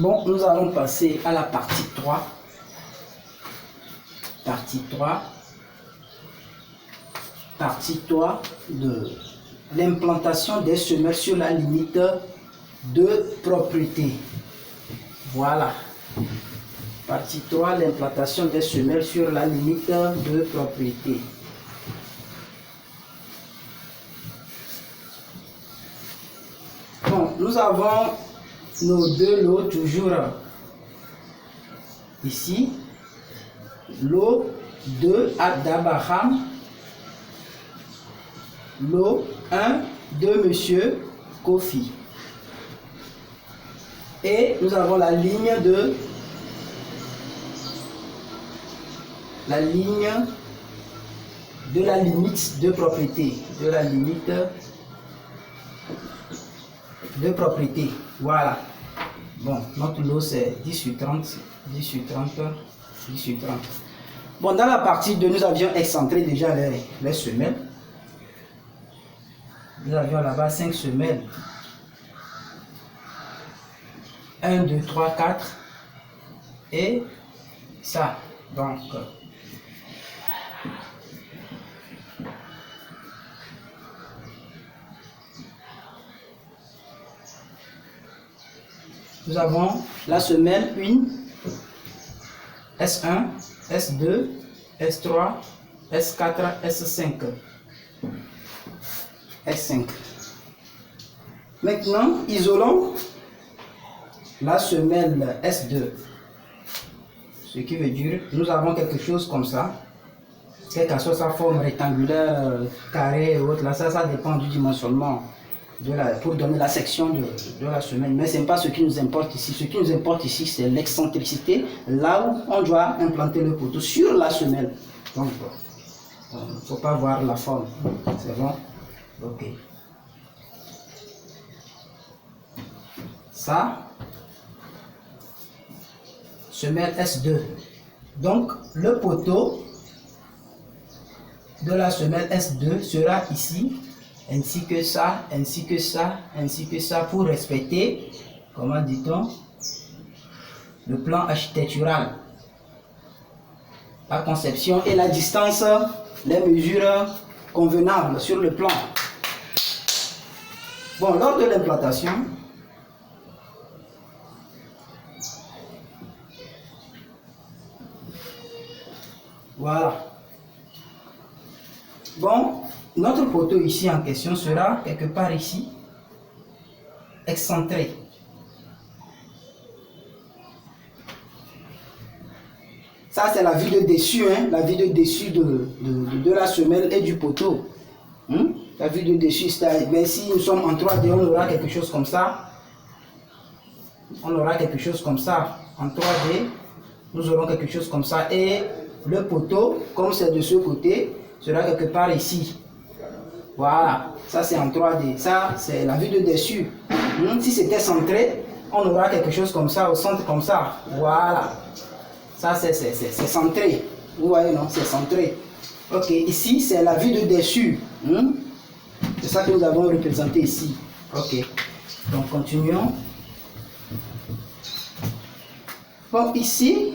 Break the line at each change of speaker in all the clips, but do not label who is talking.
Bon, nous allons passer à la partie 3. Partie 3 de l'implantation des semelles sur la limite de propriété. Voilà. Partie 3, l'implantation des semelles sur la limite de propriété. Bon, nous avons nos deux lots toujours ici. Lot 2 d'Abraham. Lot 1 de Monsieur Kofi. Et nous avons la ligne de la limite de propriété. Voilà. Bon, notre lot c'est 18-30. Bon, dans la partie 2, nous avions excentré déjà les semelles. Nous avions là-bas 5 semelles. 1, 2, 3, 4. Et ça. Donc, nous avons la semelle 1, S1, S2, S3, S4, S5. S5. Maintenant, isolons la semelle S2. Ce qui veut dire, nous avons quelque chose comme ça. Quelle que soit sa forme rectangulaire, carré et autres, là, ça dépend du dimensionnement pour donner la section de la semelle. Mais ce n'est pas ce qui nous importe ici. Ce qui nous importe ici, c'est l'excentricité, là où on doit implanter le poteau sur la semelle. Donc, il ne faut pas voir la forme. C'est bon? Ok. Ça, semelle S2. Donc, le poteau de la semelle S2 sera ici, ainsi que ça, ainsi que ça, ainsi que ça, pour respecter, comment dit-on, le plan architectural, la conception et la distance, les mesures convenables sur le plan. Bon, lors de l'implantation, voilà. Bon, notre poteau ici en question sera quelque part ici, excentré. Ça, c'est la vue de dessus, hein, la vue de dessus de la semelle et du poteau. La vue de dessus, mais si nous sommes en 3D, on aura quelque chose comme ça. On aura quelque chose comme ça. En 3D, nous aurons quelque chose comme ça. Et le poteau, comme c'est de ce côté, sera quelque part ici. Voilà, ça c'est en 3D. Ça, c'est la vue de dessus. Si c'était centré, on aura quelque chose comme ça, au centre comme ça. Voilà. Ça, c'est centré. Vous voyez, non? C'est centré. Ok, ici, c'est la vue de dessus. C'est ça que nous avons représenté ici. Ok. Donc, continuons. Bon, ici,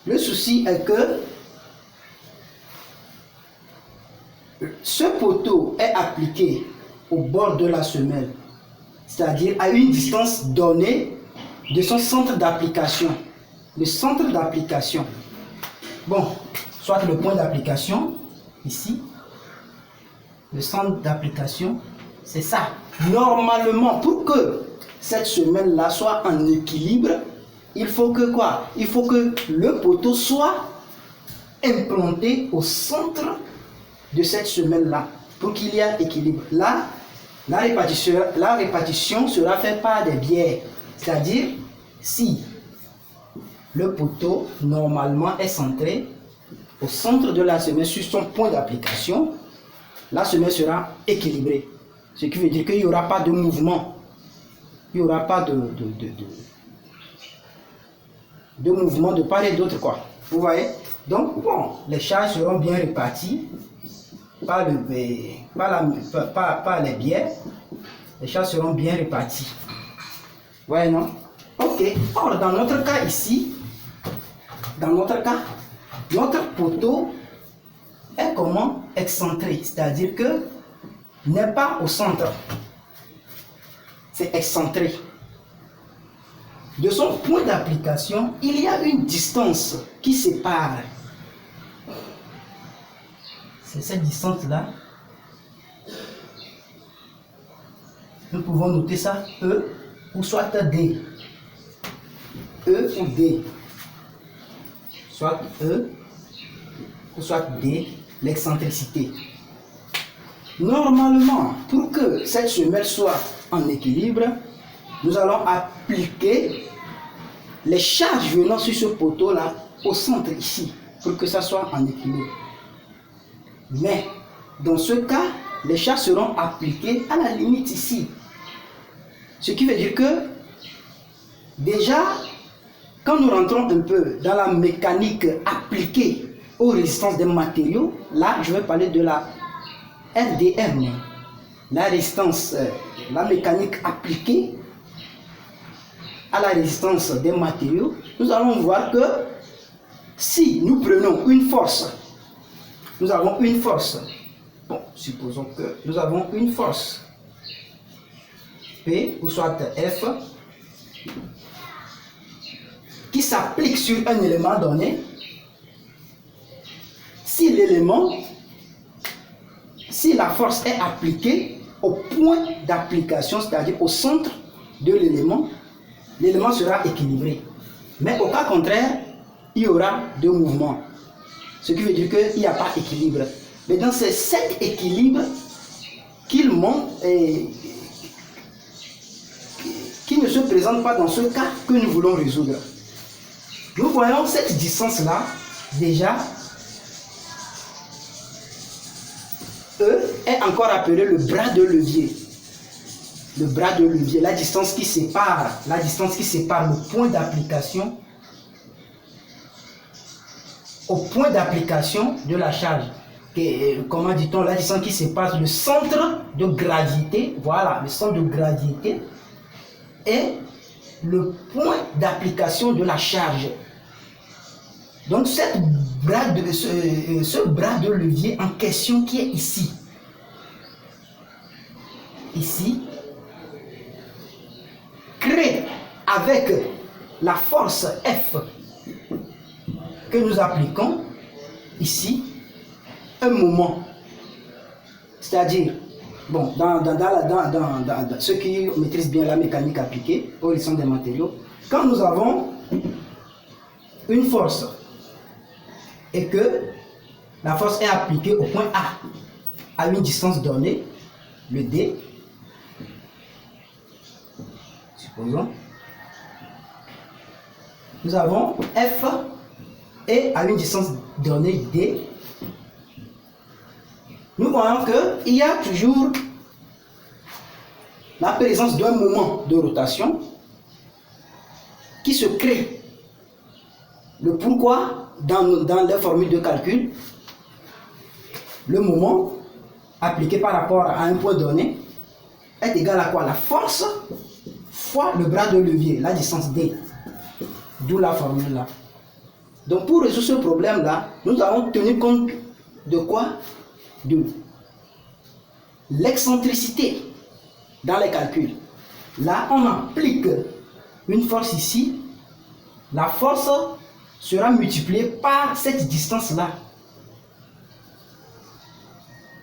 le souci est que ce poteau est appliqué au bord de la semelle, c'est-à-dire à une distance donnée de son centre d'application. Le centre d'application. Bon, soit le point d'application, ici, le centre d'application, c'est ça. Normalement, pour que cette semelle-là soit en équilibre, il faut que quoi? Il faut que le poteau soit implanté au centre de cette semelle-là, pour qu'il y ait équilibre. Là, la répartition sera faite par des biais. C'est-à-dire, si le poteau, normalement, est centré au centre de la semelle sur son point d'application, la semelle sera équilibrée. Ce qui veut dire qu'il n'y aura pas de mouvement. Il n'y aura pas de mouvement de part et d'autre, quoi. Vous voyez? Donc, bon, les charges seront bien réparties par les biais. Les charges seront bien réparties. Ouais, non? Ok. Or, dans notre cas ici, notre poteau est comment? Excentré. C'est-à-dire que n'est pas au centre. C'est excentré. De son point d'application, il y a une distance qui sépare. C'est cette distance-là. Nous pouvons noter ça E ou soit D. E ou D. Soit E ou soit D, l'excentricité. Normalement, pour que cette semelle soit en équilibre, nous allons appliquer les charges venant sur ce poteau-là au centre ici, pour que ça soit en équilibre. Mais, dans ce cas, les charges seront appliquées à la limite ici. Ce qui veut dire que, déjà, quand nous rentrons un peu dans la mécanique appliquée aux résistances des matériaux, là, je vais parler de la RDM, la résistance, la mécanique appliquée à la résistance des matériaux. Nous allons voir que si nous prenons une force, nous avons une force. Bon, supposons que nous avons une force P ou soit F qui s'applique sur un élément donné. Si la force est appliquée au point d'application, c'est-à-dire au centre de l'élément, l'élément sera équilibré. Mais au cas contraire, il y aura deux mouvements. Ce qui veut dire qu'il n'y a pas d'équilibre. Mais dans c'est cet équilibre qu'il monte et qui ne se présente pas dans ce cas que nous voulons résoudre. Nous voyons cette distance-là, déjà, E est encore appelé le bras de levier. Le bras de levier, la distance qui sépare le point d'application au point d'application de la charge. Comment dit-on? La distance qui sépare le centre de gravité, voilà, le centre de gravité et le point d'application de la charge. Donc ce bras de levier en question qui est ici, crée avec la force F que nous appliquons ici un moment. C'est-à-dire, bon, dans ceux qui maîtrisent bien la mécanique appliquée aux résistances des matériaux, quand nous avons une force et que la force est appliquée au point A à une distance donnée, le D, supposons, nous avons F et à une distance donnée D, nous voyons qu'il y a toujours la présence d'un moment de rotation qui se crée. Le pourquoi, dans les formules de calcul, le moment appliqué par rapport à un point donné est égal à quoi? La force fois le bras de levier, la distance D. D'où la formule là. Donc pour résoudre ce problème là, nous allons tenir compte de quoi? De l'excentricité dans les calculs. Là, on applique une force ici. La force sera multipliée par cette distance-là.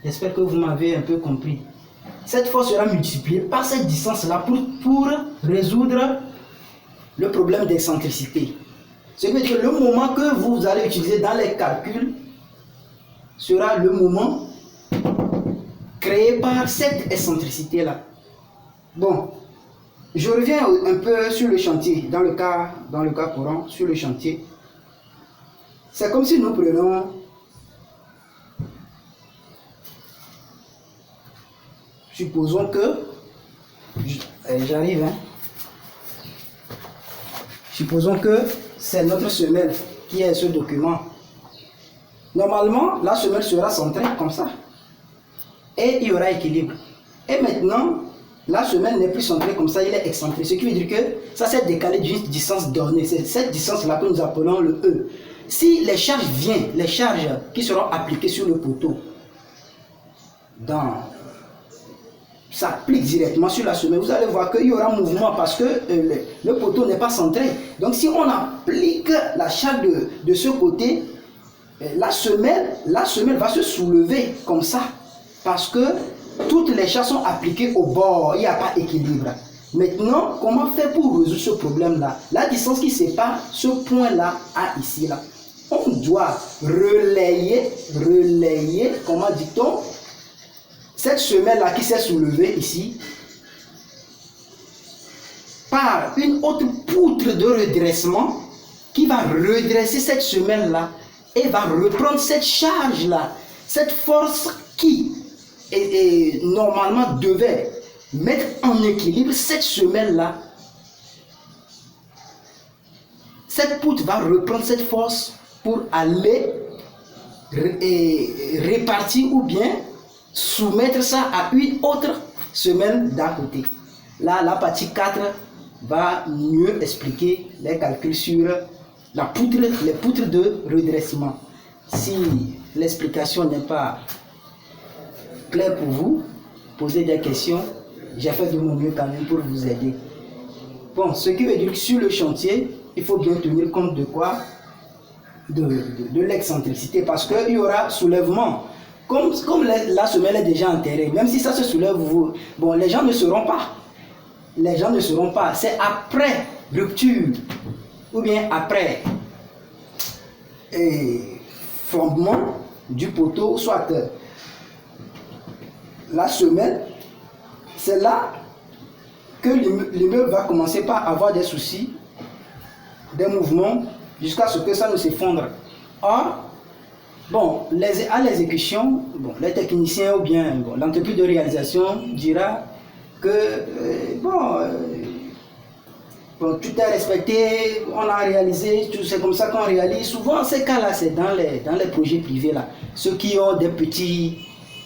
J'espère que vous m'avez un peu compris. Cette force sera multipliée par cette distance-là pour résoudre le problème d'excentricité. Ce qui veut dire que le moment que vous allez utiliser dans les calculs sera le moment créé par cette excentricité-là. Bon, je reviens un peu sur le chantier, dans le cas courant, sur le chantier. C'est comme si nous prenons supposons que j'arrive, supposons que c'est notre semelle qui est ce document. Normalement, la semelle sera centrée comme ça. Et il y aura équilibre. Et maintenant, la semelle n'est plus centrée comme ça, il est excentré. Ce qui veut dire que ça s'est décalé d'une distance donnée. C'est cette distance-là que nous appelons le E. Si les charges viennent, les charges qui seront appliquées sur le poteau, s'appliquent directement sur la semelle, vous allez voir qu'il y aura un mouvement parce que le poteau n'est pas centré. Donc si on applique la charge de ce côté, la semelle va se soulever comme ça parce que toutes les charges sont appliquées au bord, il n'y a pas d'équilibre. Maintenant, comment faire pour résoudre ce problème-là? La distance qui sépare ce point-là à ici, là, on doit relayer, comment dit-on, cette semelle-là qui s'est soulevée ici, par une autre poutre de redressement qui va redresser cette semelle-là et va reprendre cette charge-là, cette force qui normalement devait mettre en équilibre cette semelle-là. Cette poutre va reprendre cette force pour aller répartir ou bien soumettre ça à une autre semelle d'à côté. Là, la partie 4 va mieux expliquer les calculs sur les poutres de redressement. Si l'explication n'est pas claire pour vous, posez des questions. J'ai fait de mon mieux quand même pour vous aider. Bon, ce qui veut dire que sur le chantier, il faut bien tenir compte de quoi? De l'excentricité, parce qu'il y aura soulèvement. Comme la semelle est déjà enterrée, même si ça se soulève, bon, les gens ne sauront pas. Les gens ne sauront pas. C'est après rupture, ou bien après fondement du poteau, soit la semelle, c'est là que l'immeuble va commencer par avoir des soucis, des mouvements, jusqu'à ce que ça ne s'effondre. Or, bon, à l'exécution, bon, les techniciens ou bien l'entreprise de réalisation dira que tout est respecté, on a réalisé, c'est comme ça qu'on réalise. Souvent, ces cas-là, c'est dans les projets privés, là. Ceux qui ont des petits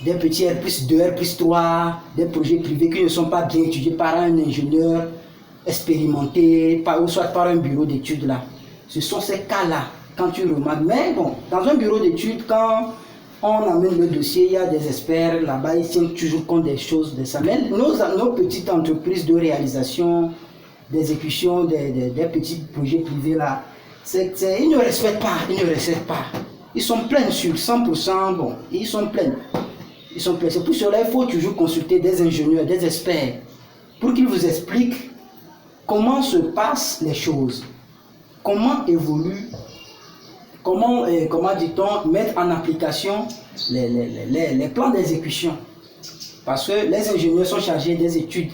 R+2, R+3, des projets privés qui ne sont pas bien étudiés par un ingénieur expérimenté, ou soit par un bureau d'études, là. Ce sont ces cas-là, quand tu remarques. Mais bon, dans un bureau d'études, quand on amène le dossier, il y a des experts là-bas, ils tiennent toujours compte des choses de ça. Mais nos petites entreprises de réalisation, d'exécution des petits projets privés là, ils ne respectent pas. Ils sont pleins sur 100%, bon, ils sont pleins. C'est pour cela qu'il faut toujours consulter des ingénieurs, des experts, pour qu'ils vous expliquent comment se passent les choses, comment évoluent, comment dit-on, mettre en application les plans d'exécution. Parce que les ingénieurs sont chargés des études.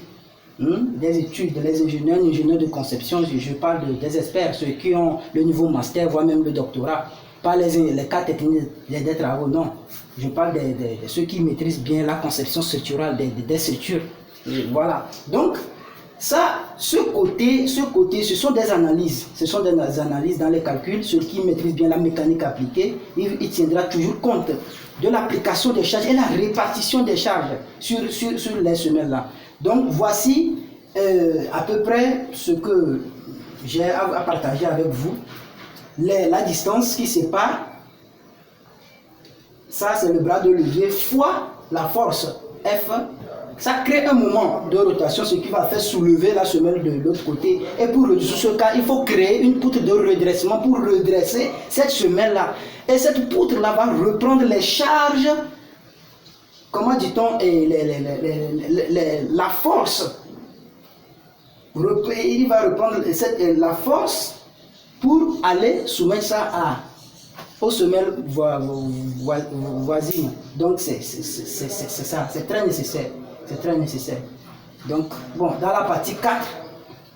Les ingénieurs de conception, je parle des experts, ceux qui ont le niveau master, voire même le doctorat, pas les cas techniques des travaux, non. Je parle de ceux qui maîtrisent bien la conception structurale des structures. Voilà. Donc, ce côté, ce sont des analyses. Ce sont des analyses dans les calculs. Ceux qui maîtrisent bien la mécanique appliquée, il tiendra toujours compte de l'application des charges et la répartition des charges sur les semelles là. Donc, voici à peu près ce que j'ai à partager avec vous. La distance qui sépare, ça c'est le bras de levier fois la force F. Ça crée un moment de rotation, ce qui va faire soulever la semelle de l'autre côté. Et pour réduire ce cas, il faut créer une poutre de redressement pour redresser cette semelle-là. Et cette poutre-là va reprendre les charges, comment dit-on, la force. Il va reprendre la force pour aller soumettre ça aux semelles voisines. Donc c'est ça, c'est très nécessaire. C'est très nécessaire. Donc, bon, dans la partie 4,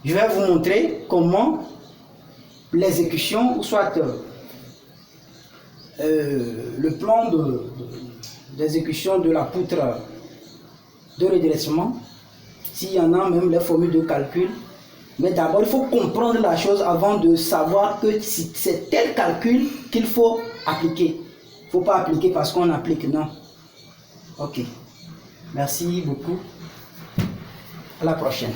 je vais vous montrer comment l'exécution, ou soit le plan d'exécution de la poutre de redressement, s'il y en a même les formules de calcul. Mais d'abord, il faut comprendre la chose avant de savoir que c'est tel calcul qu'il faut appliquer. Il ne faut pas appliquer parce qu'on applique, non. Ok. Merci beaucoup. À la prochaine.